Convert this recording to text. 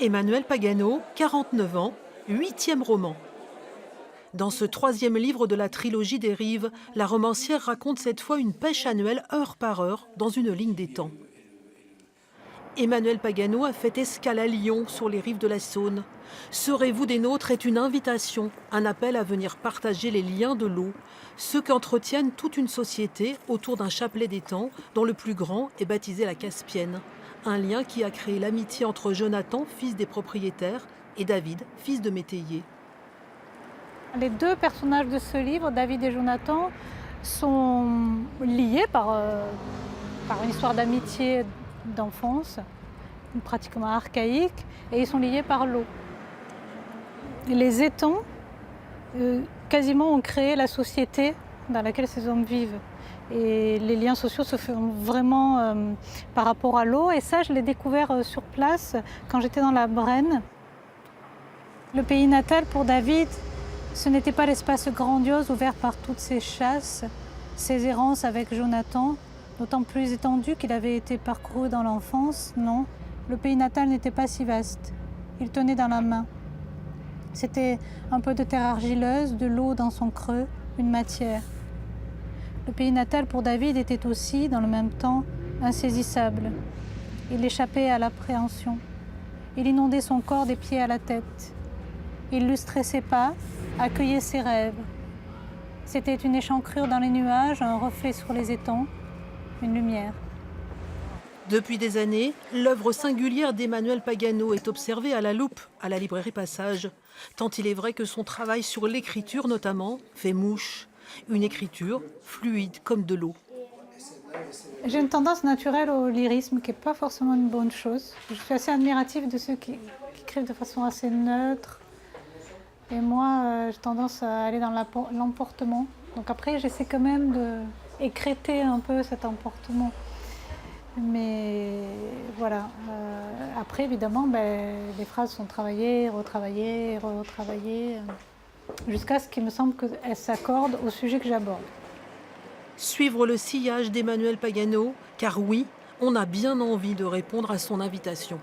Emmanuelle Pagano, 49 ans, 8e roman. Dans ce 3e livre de la trilogie des Rives, la romancière raconte cette fois une pêche annuelle heure par heure dans une ligne d'étang. Emmanuelle Pagano a fait escale à Lyon, sur les rives de la Saône. Serez-vous des nôtres est une invitation, un appel à venir partager les liens de l'eau, ceux qu'entretiennent toute une société autour d'un chapelet d'étangs dont le plus grand est baptisé la Caspienne. Un lien qui a créé l'amitié entre Jonathan, fils des propriétaires, et David, fils de métayer. Les deux personnages de ce livre, David et Jonathan, sont liés par une histoire d'amitié d'enfance, pratiquement archaïque, et ils sont liés par l'eau. Les étangs, quasiment, ont créé la société dans laquelle ces hommes vivent. Et les liens sociaux se font vraiment par rapport à l'eau. Et ça, je l'ai découvert sur place quand j'étais dans la Brenne. Le pays natal pour David, ce n'était pas l'espace grandiose ouvert par toutes ces chasses, ces errances avec Jonathan, d'autant plus étendu qu'il avait été parcouru dans l'enfance. Non, le pays natal n'était pas si vaste. Il tenait dans la main. C'était un peu de terre argileuse, de l'eau dans son creux, une matière. Le pays natal pour David était aussi, dans le même temps, insaisissable. Il échappait à l'appréhension. Il inondait son corps des pieds à la tête. Il lustrait ses pas, accueillait ses rêves. C'était une échancrure dans les nuages, un reflet sur les étangs, une lumière. Depuis des années, l'œuvre singulière d'Emmanuelle Pagano est observée à la loupe, à la librairie Passage. Tant il est vrai que son travail sur l'écriture notamment fait mouche. Une écriture fluide comme de l'eau. J'ai une tendance naturelle au lyrisme qui n'est pas forcément une bonne chose. Je suis assez admirative de ceux qui écrivent de façon assez neutre. Et moi, j'ai tendance à aller dans l'emportement. Donc après, j'essaie quand même d'écréter un peu cet emportement. Mais voilà. Après, évidemment, les phrases sont travaillées, retravaillées, retravaillées, jusqu'à ce qu'il me semble qu'elles s'accordent au sujet que j'aborde. Suivre le sillage d'Emmanuelle Pagano, car oui, on a bien envie de répondre à son invitation.